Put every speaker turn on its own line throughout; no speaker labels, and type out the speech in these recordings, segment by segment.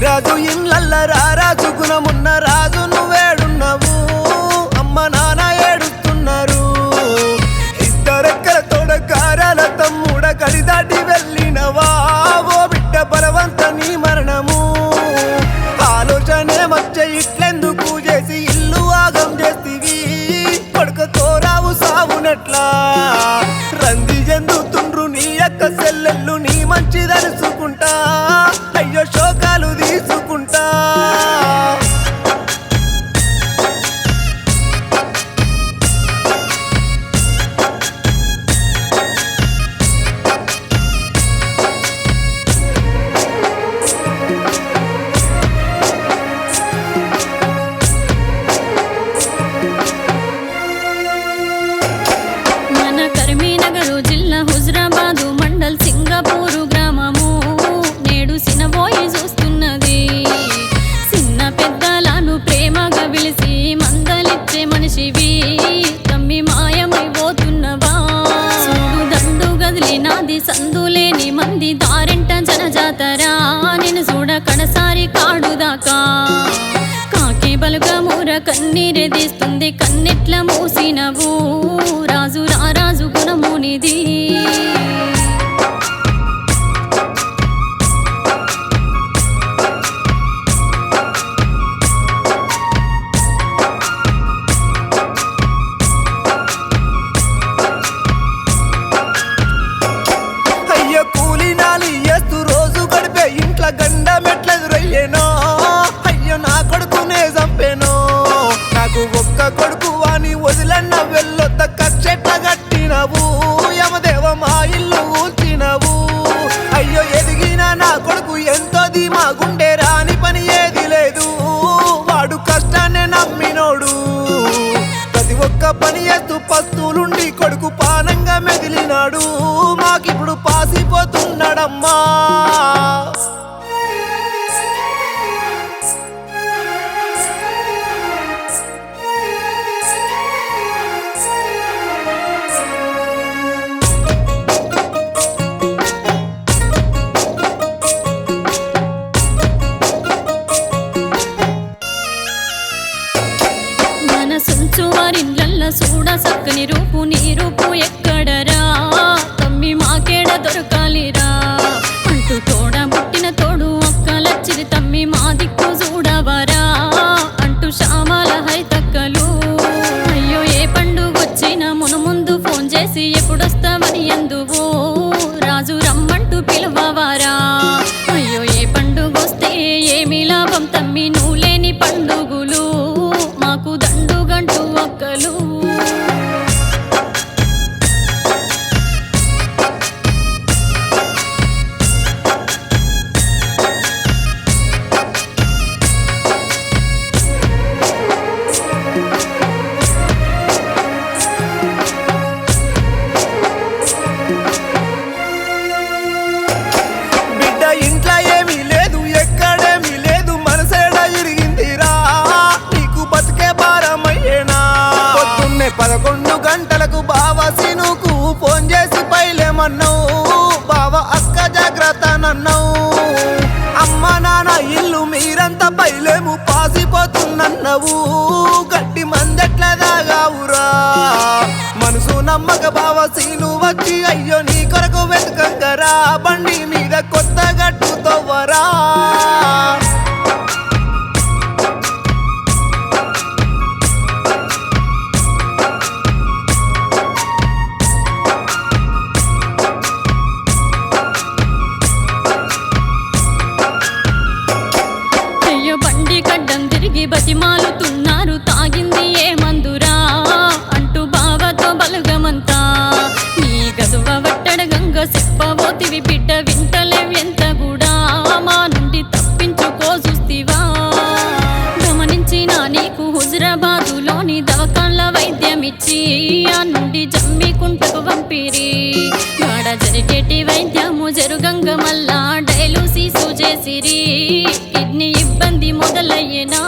రాజు ఇళ్ళల్ల రారాజు గుణమున్న రాజు నువ్వేడున్నావు అమ్మ నాన్న ఏడుస్తున్నారు ఇద్దరెక్కల తోడకారాల తమ్ముడ కడి దాటి వెళ్ళినవా ఓ బిడ్డ బలవంత నీ మరణము ఆలోచనే మధ్య ఇట్లెందుకు చేసి ఇల్లు ఆగం చేస్తివి కొడుకతో రావు సావునట్లా రంది చెందుతుండ్రు నీ యొక్క సెల్లెళ్ళు నీ మంచి దరుచుకుంటా అయ్యో శోకాలు తీసుకుంటా
మన కరీంనగర్ జిల్లా హుజరాబాదు మండల్ సింగపూరు గ్రామము నేడు సినబోయి చూస్తున్నది చిన్న పెద్దలను ప్రేమగా పిలిచి మందలిచ్చే మనిషివి తమ్మి మాయమైపోతున్నవా చూడు దండు గదిలినాది సందులేని మంది దారెంట జనజాతరా నేను చూడ కడసారి కాడుదాకా కాకి బలుగ మూర కన్నీరే తీస్తుంది కన్నెట్ల మూసినవు రాజు రారాజు గుణమునిది
అయ్యో కూలి నాలి చేస్తూ రోజు గడిపే ఇంట్లో గండ మెట్లెదురయ్యేనో అయ్యో నా కొడుకునే చంపేనో నాకు ఒక్క కొడుకు వాని వదిలన్న వెళ్ళొద్ద కచ్చెట్ల కట్టినవు యమదేవ మా ఇల్లు ఊల్చినవు అయ్యో ఎదిగిన నా కొడుకు ఎంతో ధీమా గుండె రాని పని ఏది లేదు వాడు కష్టాన్ని నమ్మినోడు ప్రతి ఒక్క పని చేస్తూ పస్తులుండి కొడుకు పానంగా మెదిలినాడు మాకిప్పుడు పాసిపోతున్నాడమ్మా
మన సుంచు వారిళ్ళల్ల చూడ సక్కని రూపు నీ రూపు ఎక్కడరా తమ్మి మాకేడ దొరకాలిరా అంటూ తోడ పుట్టిన తోడు అక్కలచ్చిరి తమ్మి మా దిక్కు చూడవరా అంటూ శ్యామల హైతక్కలు అయ్యో ఏ పండుగొచ్చిన ముందు ఫోన్ చేసి ఎప్పుడొస్తావని అందువో రాజు రమ్మంటూ పిలవవారా అయ్యో ఏ పండుగొస్తే ఏమి లాభం తమ్మి నువ్వు లేని పండుగులు మాకు దండుగంటూ ఒక్కలు
బిడ్డ ఇంట్లో ఏమీ లేదు ఎక్కడేమీ లేదు మనసేడ ఇరిగిందిరా నీకు బతికే భారమయ్యేనా పొద్దున్నే 11 గంటలకు బావ సీనుకు ఫోన్ చేసి పైలేమన్నావు బావ అక్క జాగ్రత్త నన్నావు అమ్మ నాన్న ఇల్లు మీరంతా పైలేము పాసిపోతున్నన్నావు గట్టి మందెట్ల దాగావురా మనసు నమ్మక బావ సీను వచ్చి అయ్యో నీ కొరకు వెతకంగరా బండి మీద కొత్త గట్టు తవ్వరా
అయ్యో బండి కడ్డం తిరిగి బతిమాలుతున్నారు తాగింది ఏ మందురా అంటూ బావతో బలుగమంతా నీ గదువ వట్టడ గంగ చెప్పబోతివి బిడ్డ వింటలేవెంత కూడా మా నుండి తప్పించుకో చూస్తివా గమనించిన నీకు హుజరాబాదులోని దవకాళ్ళ వైద్యమిచ్చి ఆ నుండి జమ్మికుంటకు పంపిరి గాడ జరిగేటి వైద్యము జరుగంగ మళ్ళా డైలూసిసు చేసిరి కిడ్నీ ఇబ్బంది మొదలయ్యేనా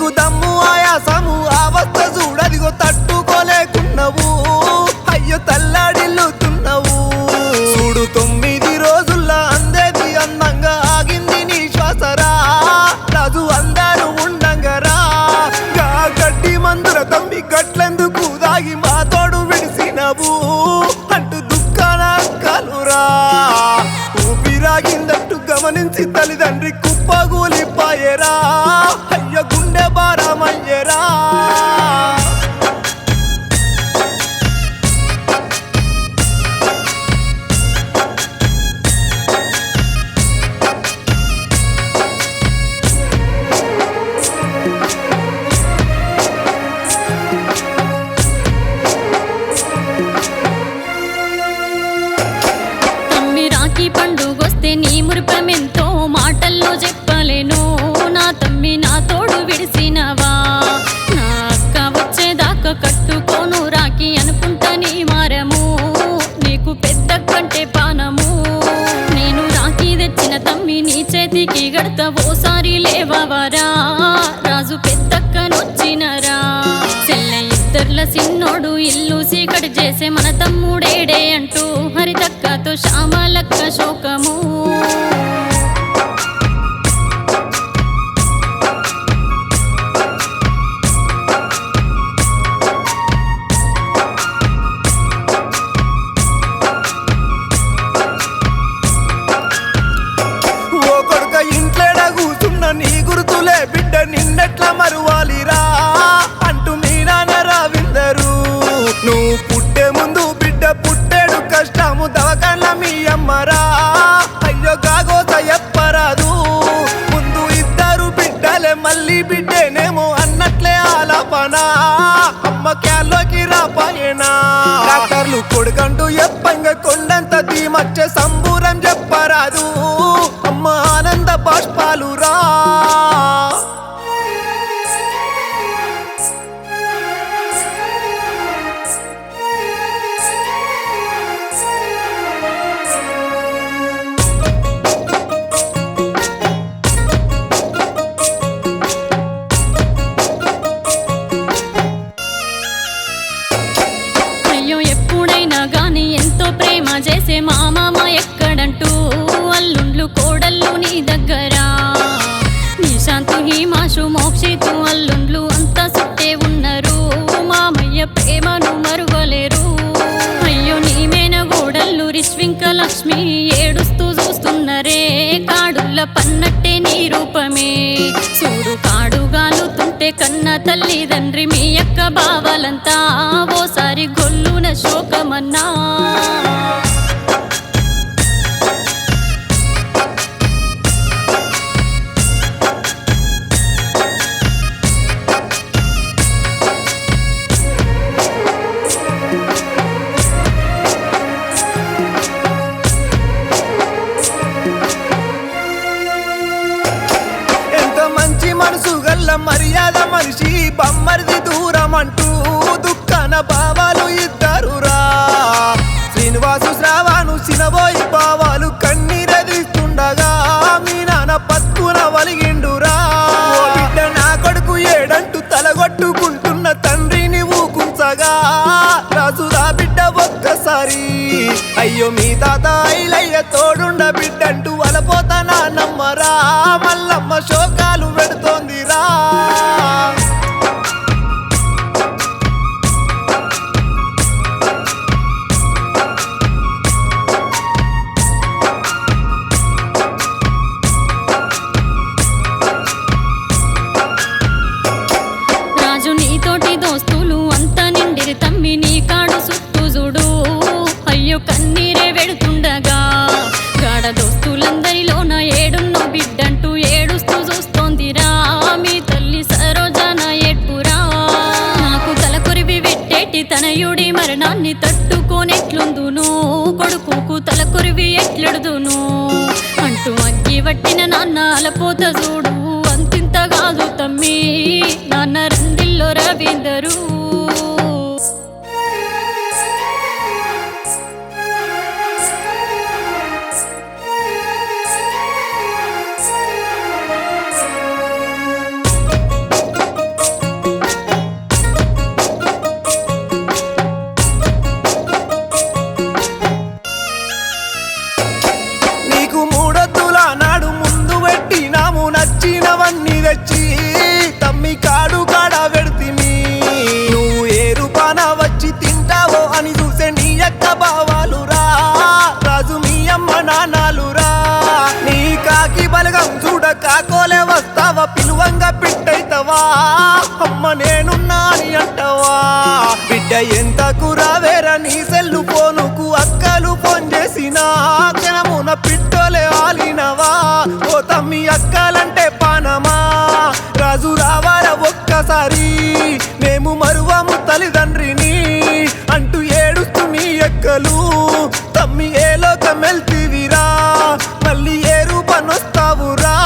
నీకు దమ్ము ఆయాసము అవస్థ చూడదిగో తట్టుకోలేకున్నావు అయ్యో తల్లాడిల్లుతున్నావు చూడు 9 రోజుల్లో అందేది అందంగా ఆగింది నీ శ్వాసరా రాజు అందరూ ఉండంగరా గా గడ్డి మందుల తమ్మి గట్లెందుకు దాగి మా తోడు విడిసినవు అంటూ దుఃఖాన కలురా ఊపిరాగిందంటూ గమనించి తల్లిదండ్రి కుప్పగూలిపాయరా అయ్య గుండె భారమయ్యరా
రాఖీ పండుగొస్తే నీ మురిపమెంతో మాటల్లో చెప్పలేను నా తమ్మి నా తోడు విడిసినవా నా అక్క వచ్చేదాకా కట్టుకోను రాఖీ అనుకుంటా నీ మారము నీకు పెద్ద కంటే పానము నేను రాఖీ తెచ్చిన తమ్మి నీ చేతికి గడత ఓసారి లేవవరా రాజు పెద్దక్కనొచ్చినరా చెల్లె ఇద్దర్ల సిన్నోడు ఇల్లు సీకటి చేసే మన తమ్ముడేడే అంటూ హరితక్కతో శ్యామలక్క శోకము
ఓ కొడుక ఇంట్లోడ కూర్చున్న నీ గుర్తులే బిడ్డ నిన్నెట్లా మరువాలిరా అంటూ మీ నాన్న రావిందరు నువ్వు పుట్టే ముందు బిడ్డ పుట్టేడు కష్టము దవకన్న మీ అమ్మరా అయ్యో గాగోత ఎప్పరాదు ముందు ఇద్దరు బిడ్డలే మళ్ళీ బిడ్డేనేమో అన్నట్లే ఆలాపనా అమ్మ క్యాల్లోకి రాపాయేనా డాక్టర్లు కొడుకంటూ ఎప్పంగా కొండంత ధీమచ్చే సంబూరం చెప్పరాదు అమ్మ ఆనంద బాష్పాలురా
అయ్యో ఎప్పుడైనా గాని ఎంతో ప్రేమ చేసే మా మామ ఎక్కడంటూ అల్లుండ్లు కోడళ్ళు నీ దగ్గరా నిశాంతు హిమాషు మోక్షితు అల్లుండ్లు అంతా సుట్టే ఉన్నారు మామయ్య ప్రేమను మరువలేరు అయ్యో నీమేన గోడళ్ళు రిష్వింక లక్ష్మి ఏడుస్తూ చూస్తున్నరే కాడుల్ల పన్నట్టే నీ రూపమే చూడు కాడుగాలుతుంటే కన్న తల్లిదండ్రి మీ యొక్క బావలంతా ఓసారి గొల్లున శోకమన్నా ఎంత మంచి మనసు గల్ల మర్యాద మనిషి బమ్మరిది దూరం అంటూ దుఃఖాన భావాలు ఇద్దరురా శ్రీనివాసు శ్రావాను సినబోయి భావాలు కన్నీరదిస్తుండగా మీ నాన్న పత్తున వలిగిండురా ఓ బిడ్డ నా కొడుకు ఏడంటూ తలగొట్టుకుంటున్న తండ్రిని ఊకుంచగా రాజురా బిడ్డ ఒక్కసారి అయ్యో మీ తాత ఐలయ్య తోడుండ బిడ్డంటూ వలపోతా నాన్నమ్మరా మల్లమ్మ శోకాలు పెడుతోందిరా రాజు నీతోటి దోస్తులు అంతా నిండిరి తమ్మి నీ కాడు సుట్టు చూడు అయ్యో కన్నీరే వెడుతుండగా గాడ దోస్తులందరిలోన ఏడున్నో బిడ్డంటూ ఏడుస్తూ చూస్తోందిరా మీ తల్లి సరోజన ఏడ్పురా నాకు తలకొరివి పెట్టేటి తనయుడి మరణాన్ని తట్టుకోనెట్లుందును కొడుకుకు తలకొరివి ఎట్లెడుదును అంటూ అగ్గి వట్టిన నాన్న అలపోత చూడు అంతింత కాదు తమ్మి నాన్న రందిల్లో రవీందరు
అంటవా అమ్మ నేనున్నా అని అంటవా బిడ్డ ఎంత కురావేరా నీ సెల్లు ఫోనుకు అక్కలు ఫోన్ చేసినా క్షణమున పిట్టోలే ఆలినవా ఓ తమ్మి అక్కలంటే పానమా రాజు రావాల ఒక్కసారి మేము మరువము తల్లిదండ్రిని అంటూ ఏడుస్తూ మీ ఎక్కలు తమ్మి ఏ లోకం వెళ్తివిరా మళ్ళీ ఏ రూపనొస్తావురా